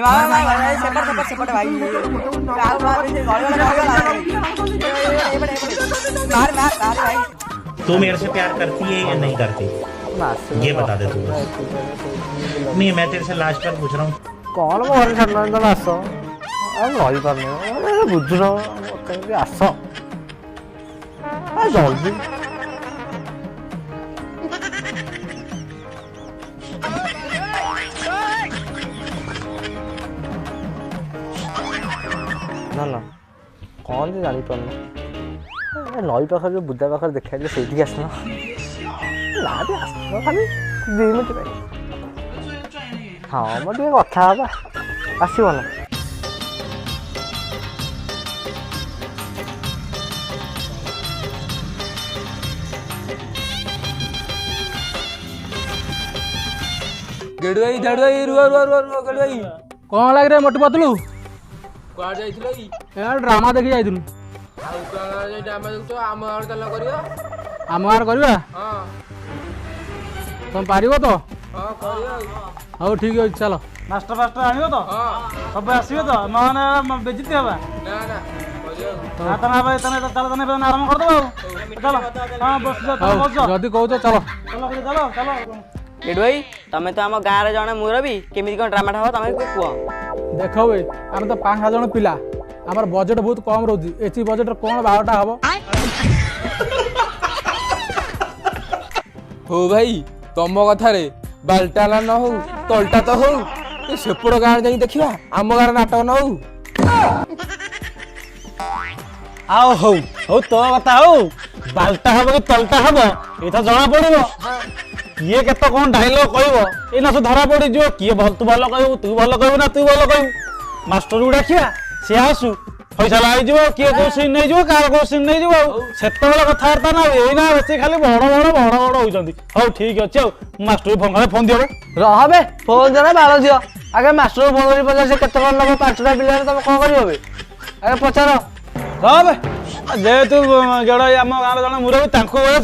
सेपट भाई मार भाई। तू मेरे से प्यार करती है या नहीं करती ये बता दे तू। नहीं मैं तेरे से लास्ट बार पूछ रहा हूँ कौन को घर छाड़ ना आस रही पार बुझुन आस जल्दी ना ना कौन से जापार नई पाखे जो बुदा पाखे देखा से आसना खाली 2 मिनट हाँ मैं कथा हाँ आसब ना गेडू भाई झाड़ू भाई रुआ रुआ रुआ रुआ गेडू भाई कौन लग रे मोटू पतलू कुआड़ जाइथिलो ई यार ड्रामा देखि जाइथिलु आउ कुआड़ जाई ड्रामा देखतो आम आड़ तला करियो आम गार करबा हां तुम पारिबो तो हां करियो हौ ठीक है चलो मास्टर फास्टर आनियो तो हां सब आसियो तो नहने बेजिति हबा ना ना करियो आतना भाई तने चलो तने आराम कर दो चलो हां बस जा बस जदी कहू तो चलो चलो चलो चलो गेडू भाई तमे तो आम गाँव जड़े मुरबी केमी कौन ड्रामा हम तुम कह देख भाई आम तो 5-7 जन पिला आमर बजेट बहुत कम रोची एची बजेट कौन बारटा हम हो भाई तुम कथा रे बाल्टाला न हो तलटा तो हो सेपड़ गाँव जाई देखिबा आम गाँव नाटक न हो आओ हो तो कथा हो बाल्टा हम कि तलटा हम ये तो जना पड़ो किए केत कौन डायलॉग कह ना सब धरा पड़ जो किए तू भल कह तू भल कह ना तू भल कह मास्टर को डाकिया सी आसू फैसला हो किए कौ सीन नहीं जो कार कौ सीन नहीं से कथबार्ता ना एना बस खाली बड़ होती हौ ठीक अच्छे मास्टर फोन कर फोन दियो रहे फोन देना बाल झील आगे मास्टर फोन कर पचार से केत कौन लोग 5टा पिला तुम कौन कर आगे पचार रहे जेहेतु जड़े आम गाँव जन मुरबी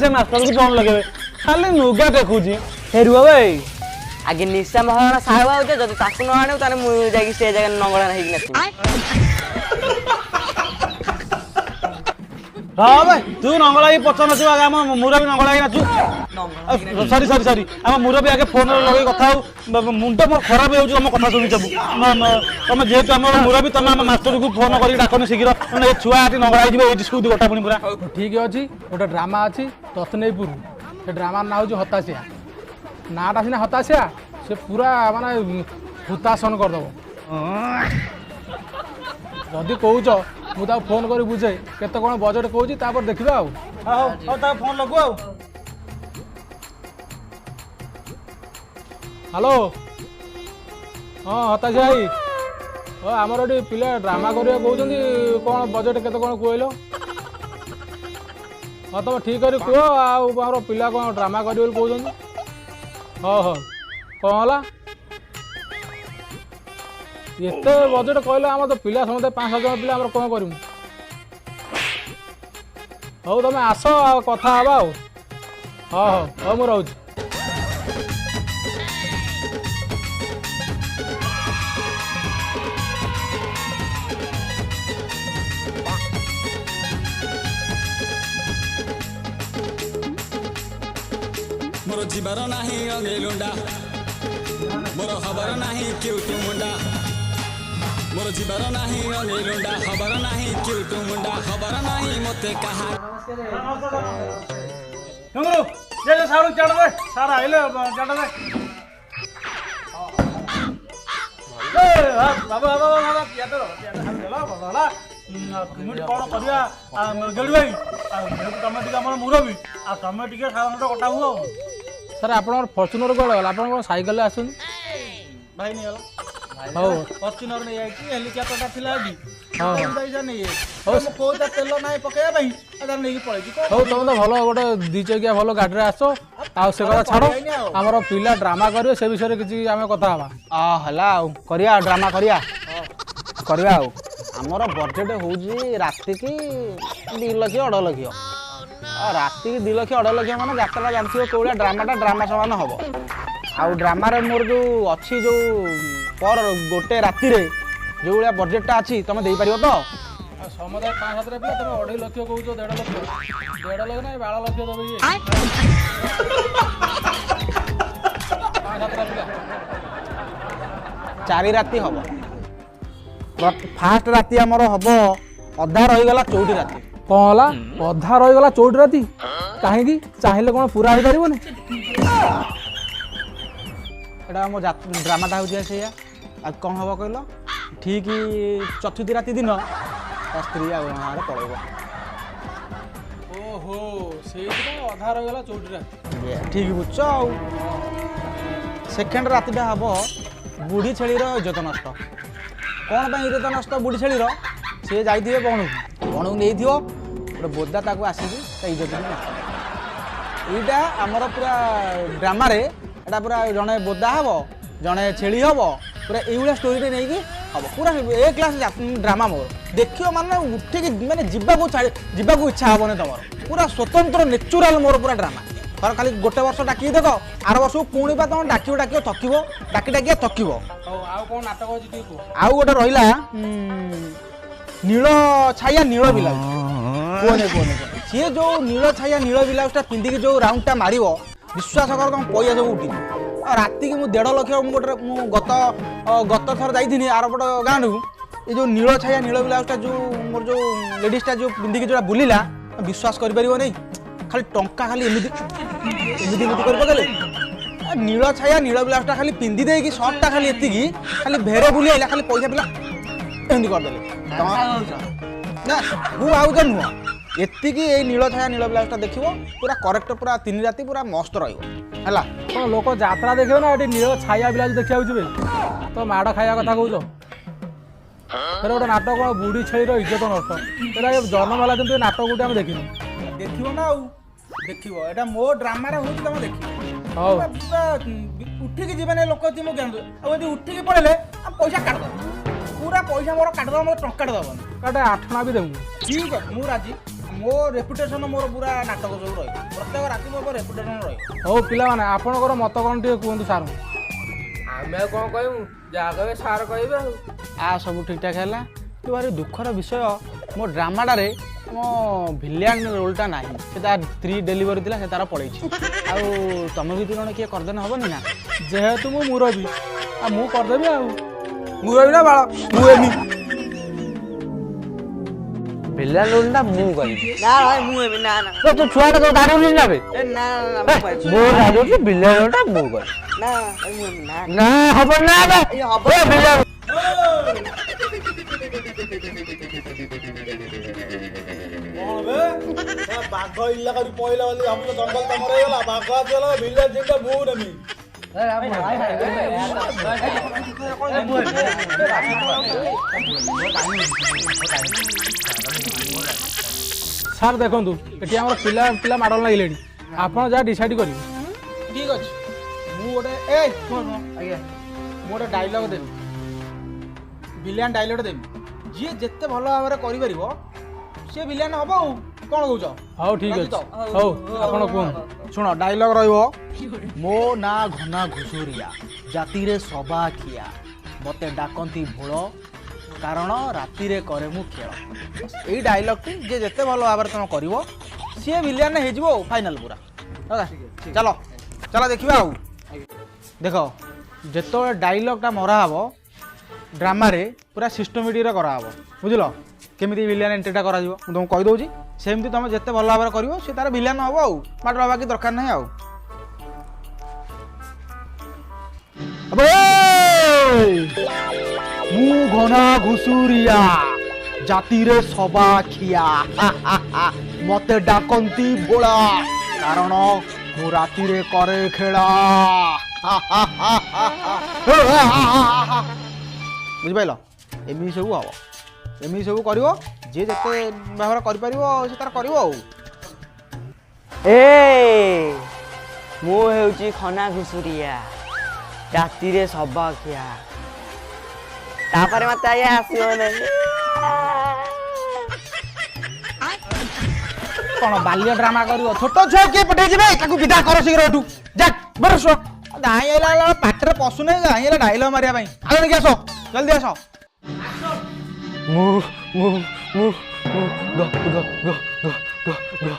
से मास्टर को फोन लगे खाली नुगा देखुची फेरुआ भाई आगे निशा महाराणा साहब आउचे जदि ताकु न आने ताने मु जाकी से जगह नंगळा नहीं नथि हाँ भाई तू नंगला ही पच नचु आगे आम मुरबी नंगला ही नाचु सॉरी सॉरी सॉरी आम मुरबी आगे फोन लगे कथा मुंड मोर खराब हो तुम कथा शुणी सब तुम जेहेतु आम मुरबी तुम आम मास्टर को फोन कर डाकनी शीघ्र छुआ हाथी नंगला ये सुद गोटा पुणी पूरा ठीक अच्छी गोटे ड्रामा अच्छी तस्नेपुर से ड्रामा ना हूँ हताशिया नाटा सीना हताशिया से पूरा माने हुतासन करदेव जदि कौच मुझे फोन कर बुझे केते कौन बजेट कौच देखा फोन लगू हेलो हाँ हताशिया भाई हाँ आमर ये पिला ड्रामा करा कहते कौन बजेट केते कौन कहल हाँ तुम ठीक कर कह आम पिला कौन ड्रामा कर कहते हाँ हाँ कौन है एते बजेट कहले आम तो पिला समझे 5-7 जन पिला कौन करूँ हौ तुम आस कथा हाँ हाँ हाँ मुझे रोच मोर जीवार नाही अंगे लुंडा मोर हबर नाही क्यूट मुंडा मोर जीवार नाही अंगे लुंडा हबर नाही क्यूट मुंडा हबर नाही मते कहा ये सारू चढ़ दे सारा आइले चढ़ दे बाबा बाबा बाबा पिया तो चला बाबा कमेटी कौन करिया गेडू भाई तुम टे आम मुरबी आ तुम टे सारा कटा हुआ सर आप फर्चुनर कौन गला आप सैकेल आसन भाई नहीं गला हौ फर्चुनर नहीं आई हेलिकप्टर थिला कि हाँ पैसा नहीं कौ तेल ना पकड़ा नहीं पड़े हौ तुम तो भल गोटे 2 चकिया भल गाड़ी आस आ से कथा छाड़ आमर पिला ड्रामा करेंगे से विषय किसी आम कथा हला करिया ड्रामा करिया करिया आमर बजेट होउजी राति की 2 लाख 2.5 लाख राति की 2 लाख 2.5 लाख माने जात्रा जानथियो कोला ड्रामा समान हम आउ ड्रामा रे मोर जो अच्छी जो पर गोटे राति रे जो भाया बजेटटा अच्छी तुम दे पार तो ସମୁଦାୟ 5-7 ପିଲା ତମେ 2.5 ଲକ୍ଷ କହୁଛ 1.5 ଲକ୍ଷ 1.5 ଲକ୍ଷ ନା 12 ଲକ୍ଷ ଦେବ ଇଏ 5-7 ପିଲା 4 ରାତି ହବ ଫାଷ୍ଟ ରାତି ଆମର ହବ ଅଧା ରହିଗଲା 4 ରାତି କ'ଣ ହେଲା ଅଧା ରହିଗଲା 4 ରାତି କାହିଁକି ଚାହିଁଲେ କ'ଣ ପୁରା ହେଇପାରିବନି ଏଇଟା ଆମ ଡ୍ରାମାଟା ହେଉଛି ସେଇଆ ଆଉ କ'ଣ ହବ କହିଲ ଠିକ୍ ଚତୁର୍ଥୀ ରାତି ଦିନ ତା ସ୍ତ୍ରୀ ଆଉ ଗାଁରେ ପଳେଇବ ଓହୋ ସେଇଥିପାଇଁ ଅଧା ରହିଗଲା 4 ରାତି ଠିକ୍ ବୁଝଛ ଆଉ ସେକେଣ୍ଡ ରାତିଟା ହବ ବୁଢ଼ୀ ଛେଳିର ଇଜ୍ଜତ ନଷ୍ଟ କ'ଣ ପାଇଁ ଇଜ୍ଜତ ନଷ୍ଟ ବୁଢ଼ୀ ଛେଳିର ସିଏ ଯାଇଥିବେ ବଣକୁ ନେଇଥିବ ଗୋଟେ ବୋଦା ତାକୁ ଆସିକି ତା ଇଜ୍ଜତ ନଷ୍ଟ ଏଇଟା ଆମର ପୁରା ଡ୍ରାମାରେ ଏଇଟା ପୁରା ଜଣେ ବୋଦା ହେବ ଜଣେ ଛେଳି ହେବ ପୁରା ଏଇଭଳିଆ ଷ୍ଟୋରିରେ ନେଇକି ହେବ ପୁରା ଏ କ୍ଲାସ୍ ଡ୍ରାମା ମୋର ଦେଖିବ ମାନେ ଉଠିକି ମାନେ ଯିବାକୁ ଇଚ୍ଛା ହେବନି ତୁମର ପୁରା ସ୍ୱତନ୍ତ୍ର ନେଚୁରାଲ ମୋର ପୁରା ଡ୍ରାମା ଧର ଖାଲି ଗୋଟେ ବର୍ଷ ଡାକିକି ଦେଖ ଆର ବର୍ଷକୁ ପୁଣି ବା ତୁମେ ଡାକିବ ଥକିବ ଡାକିବା ଥକିବ ଆଉ କ'ଣ ନାଟକ ଅଛି ଟିକେ କୁହ ଆଉ ଗୋଟେ ରହିଲା ନୀଳ ଛାୟା ନୀଳ ବ୍ଲାଉଜ କୁହନି ସିଏ ଯେଉଁ ନୀଳ ଛାୟା ନୀଳ ବ୍ଲାଉଜଟା ପିନ୍ଧିକି ଯେଉଁ ରାଉଣ୍ଡଟା ମାରିବ ବିଶ୍ୱାସ କର ତମ ପଇସା ସବୁ ଉଠିବ ଆଉ ରାତିକି ମୁଁ 1.5 ଲକ୍ଷ ମୁଁ ଗତ ଥର ଯାଇଥିଲି ଆରପଟ ଗାଁରୁ ଏ ଯେଉଁ ନୀଳ ଛାୟା ନୀଳ ବ୍ଲାଉଜଟା ଯେଉଁ ମୋର ଯେଉଁ ଲେଡ଼ିଜ୍ଟା ଯେଉଁ ପିନ୍ଧିକି ଯେଉଁଟା ବୁଲିଲା ବିଶ୍ୱାସ କରିପାରିବ ନାହିଁ ଖାଲି ଟଙ୍କା ଖାଲି ଏମିତି କରିପକେଇଲେ ନୀଳ ଛାୟା ନୀଳ ବ୍ଲାଉଜଟା ଖାଲି ପିନ୍ଧି ଦେଇକି ସର୍ଟଟା ଖାଲି ଏତିକି ଖାଲି ଭେରେ ବୁଲି ଆଇଲା ଖାଲି ପଇସା ପିଲା ଏମିତି କରିଦେଲେ ନା ମୁଁ ଆଉ ତ ନୁହଁ ଏତିକି ଏଇ ନୀଳ ଛାୟା ନୀଳ ବ୍ଲାଉଜଟା ଦେଖିବ ପୁରା କରେକ୍ଟ ପୁରା 3 ରାତି ପୁରା ମସ୍ତ ରହିବ ହେଲା କ'ଣ ଲୋକ ଯାତ୍ରା ଦେଖିବ ନା ଏଠି ନୀଳ ଛାୟା ବ୍ଲାଉଜ ଦେଖିବାକୁ ଯିବେ ତ ମାଡ଼ ଖାଇବା କଥା କହୁଛ ଫେର ଗୋଟେ ନାଟକ କ'ଣ ବୁଢ଼ୀ ଛେଳିର ଇଜ୍ଜତ ନଷ୍ଟ ଏଇଟା ଜନ୍ମ ହେଲା କିନ୍ତୁ ଏ ନାଟକ ଗୋଟେ ଆମେ ଦେଖିନୁ ଦେଖିବ ନା ଆଉ ଦେଖିବ ଏଇଟା ମୋ ଡ୍ରାମାରେ ହେଉଛି ତମେ ଦେଖିବ ହଉ ପୁରା ଉଠିକି ଯିବେନି ଲୋକ ଅଛି ମୁଁ କେମିତି ଆଉ ଯଦି ଉଠିକି ପଳେଇଲେ ପଇସା କାଟିଦେବ ପୁରା ପଇସା ମୋର କାଟିଦେବ ମୋର ଟଙ୍କାଟେ ଦେବନି କାଟେ 8 ଆଣା ବି ଦେବୁ ଠିକ୍ ଅଛି ମୁଁ ରାଜି ମୋ ରେପୁଟେସନ୍ ମୋର ପୁରା ନାଟକ ସବୁ ରହିବ ପ୍ରତ୍ୟେକ ରାତି ମୋ ରେପୁଟେସନ୍ ରହିବ ହଉ ପିଲାମାନେ ଆପଣଙ୍କର ମତ କ'ଣ ଟିକେ କୁହନ୍ତୁ ସାର୍ ଆମେ ଆଉ କ'ଣ କହିବୁ ଯାହା କହିବେ ସାର୍ କହିବେ ଆଉ ସବୁ ଠିକ୍ଠାକ୍ ହେଲା କିନ୍ତୁ ଭାରି ଦୁଃଖର ବିଷୟ ମୋ ଡ୍ରାମାଟାରେ ମୋ ଭିଲିଆନ୍ ରୋଲ୍ଟା ନାହିଁ ସେ ତା ସ୍ତ୍ରୀ ଡେଲିଭରି ଥିଲା ସେ ତାର ପଳେଇଛି ଆଉ ତମେ ବି ଜଣେ କିଏ କରିଦେଲେ ହେବନି ନା ଯେହେତୁ ମୁଁ ମୁରବୀ ଆଉ ମୁଁ କରିଦେବି ଆଉ ମୁରବୀ ନା ବାଳ ମୁଁ ଏମି ଭିଲିଆନ୍ ରୋଲ୍ଟା ମୁଁ କରିବି ନା ଭାଇ ମୁଁ ହେବି ନା ନା ତୁ ଛୁଆଟା ତ ଦାଡ଼ି ଉଠି ନେବେ ଏ ନା ନା ମୁଁ ପାଇଛି ମୁଁ ରାଜୁଛି ଭିଲିଆନ୍ ରୋଲ୍ଟା ମୁଁ କରିବି ନା ଭାଇ ମୁଁ ହେବି ନା ନା ହବ ନା ଏ ହବ ଭିଲିଆନ୍ ବାଘ ଇଲାକାରୁ ପଇଲା ବୋଲି ଆମର ଜଙ୍ଗଲ ତମର ହେଇଗଲା ବାଘ ଆସିଗଲା ଭିଲେଜ ଯେଟା ମୁଁ ନେମି ସାର୍ ଦେଖନ୍ତୁ ଏଠି ଆମର ପିଲା ମାଡ଼ଲ ଲାଗିଲେଣି ଆପଣ ଯାହା ଡିସାଇଡ୍ କରିବେ ଠିକ୍ ଅଛି ମୁଁ ଗୋଟେ ଆଜ୍ଞା ମୁଁ ଗୋଟେ ଡାଇଲଗ୍ ଦେବି ଭିଲିଆନ୍ ଡାଇଲଗ୍ ଦେବି ଯିଏ ଯେତେ ଭଲ ଭାବରେ କରିପାରିବ ସିଏ ଭିଲିଆନ୍ ହବ ଆଉ କ'ଣ କହୁଛ ହଉ ଠିକ୍ ଅଛି ହଉ ଆପଣ କୁହନ୍ତୁ ଶୁଣ ଡାଇଲଗ୍ ରହିବ ମୋ ନାଁ ଘନା ଘୁଷୁରିଆ ଜାତିରେ ସବା ଖିଆ ମୋତେ ଡାକନ୍ତି ଭୋଳ କାରଣ ରାତିରେ କରେ ମୁଁ ଖେଳ ଏଇ ଡାଇଲଗ୍ଟି ଯିଏ ଯେତେ ଭଲ ଭାବରେ ତୁମେ କରିବ ସିଏ ଭିଲିଆନ୍ ହେଇଯିବ ଆଉ ଫାଇନାଲ୍ ପୁରା ହେଲା ଚାଲ ଦେଖିବା ଆଉ ଦେଖ ଯେତେବେଳେ ଡାଇଲଗ୍ଟା ମରା ହେବ ଡ୍ରାମାରେ ପୁରା ସିଷ୍ଟମେଟିକ୍ରେ କରାହେବ ବୁଝିଲ କେମିତି ଭିଲିଆନ୍ ଏଣ୍ଟ୍ରିଟା କରାଯିବ ମୁଁ ତୁମକୁ କହିଦେଉଛି ସେମିତି ତୁମେ ଯେତେ ଭଲ ଭାବରେ କରିବ ସେ ତାର ଭିଲିଆନ୍ ହେବ ଆଉ ମାଡ଼ ହେବା କିଛି ଦରକାର ନାହିଁ ଆଉ ମୁଁ ଘନା ଘୁଷୁରିଆ ଜାତିରେ ସବା ଖିଆ ମୋତେ ଡାକନ୍ତି ଭୋଳା କାରଣ ମୁଁ ରାତିରେ କରେ ଖେଳା ବୁଝିପାରିଲ ଏମିତି ସବୁ ହବ ଏମିତି ସବୁ କରିବ ଯିଏ ଯେତେ ଭାବରେ କରିପାରିବ ସେ ତାର କରିବ ଆଉ ଏ ମୁଁ ହେଉଛି ଖନା ଘୁଷୁରିଆ ରାତିରେ ସବା ଖିଆ ତାପରେ ମତେ ଆଜ୍ଞା ଆସିବ ନାହିଁ କ'ଣ ବାଲ୍ୟ ଡ୍ରାମା କରିବ ଛୋଟ ଛୁଆ କିଏ ପଠେଇ ଯିବେ ତାକୁ ବିଦା କର ଶୀଘ୍ର ଏଠୁ ଯା ବରସ दाई आइला पाटरे पशु नहीं दाई आइला डायलॉग मारिया भाई आगे निके आसो जल्दी आसो मु मु मु गो गो गो गो गो गो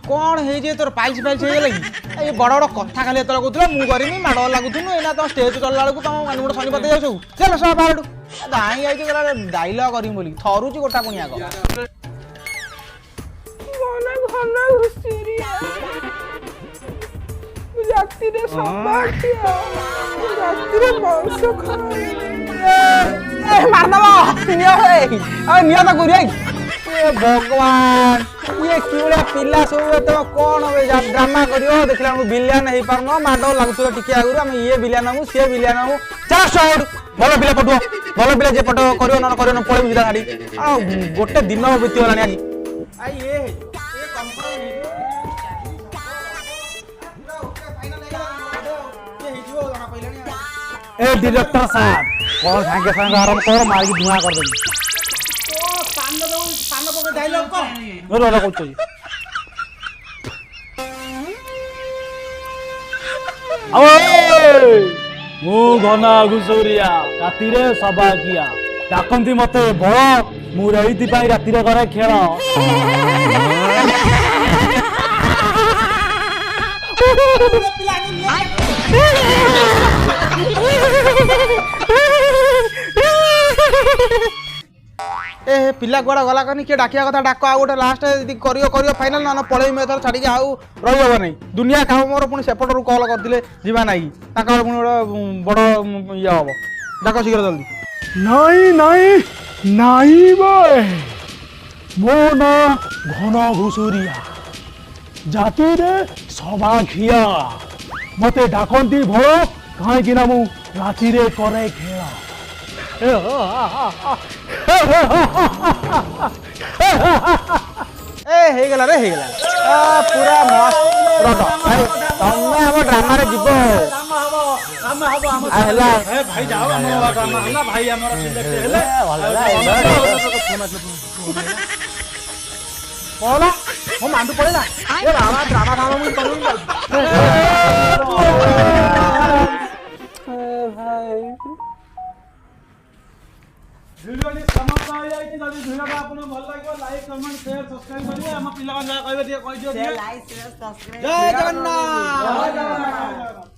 कौन है जे तोर पाइल्स फाइल्स हे लगी ए बड़ बड़ कथा खाली एतला कहतला मु करमी माडो लागुथुनु एना तो स्टेज चलला बेलकु तुम माने गोटे शनिपत जाउ चल सब बाहरडू दाई आई जे डायलॉग करमी बोली थरुची गोटा पुनिया को घना घुसुरिया रातिरे सबाकिया रातिरे मांस खाए ए मार दबो निया हे आ निया तो गुरिया ए भगवान ये किउड़ा पिल्ला सब तो कौन होवे ड्रामा करियो देखला हम विलियन हे पारनो माडो लागुतो टिके आगुर हम ये विलियन हम से विलियन हम चल साइड भलो पिला पटो भलो पिला जे पटो करियो न करियो न पळे बिदा गाडी आ गोटे दिन बिति होलानी आजी आ ये कंफर्म ए डायरेक्टर साहब कौन सांगे संग आराम कर मार के धुआं कर देनी पान पके डायलॉग को रो रो कहतो ओए मु घना घुसुरिया रातिरे सभा किया डाकंती मते बळ मु रहिति पाई रातिरे करे खेळ ए पिला गुड़ा गला कनी के डाकिया कथा डाक आ गोटे लास्ट करियो करियो फाइनल ना पळेई मेथर छाडी के आउ रहि हो नहीं दुनिया काम मोर पुनी सेपट रु कॉल करथिले जीवा नाही ताका पुनी बड़ या हबो डाको शीघ्र जल्दी नहीं बे मो ना घना घुसुरिया जाति रे सभा खिया मते डाकंती भळ काहे कि ना मु राति रे करे खेळ ए हे गेला रे हे गेला आ पूरा मस्त रटो भाई तमे हम ड्रामा रे जीवो ड्रामा हबो हम आला ए भाई जाओ हम ड्रामा हला भाई हमरा सिलेक्ट हेले बोला हम मांडू पड़े ना ए ड्रामा ड्रामा मुई करू वीडियो नि समाप्त हो जाई कि जदी वीडियो आपन भल लागियो लाइक कमेंट शेयर सब्सक्राइब करिए हम पिला जा कहबे दिए कहि दियो लाइक शेयर सब्सक्राइब जय जगन्नाथ जय जगन्नाथ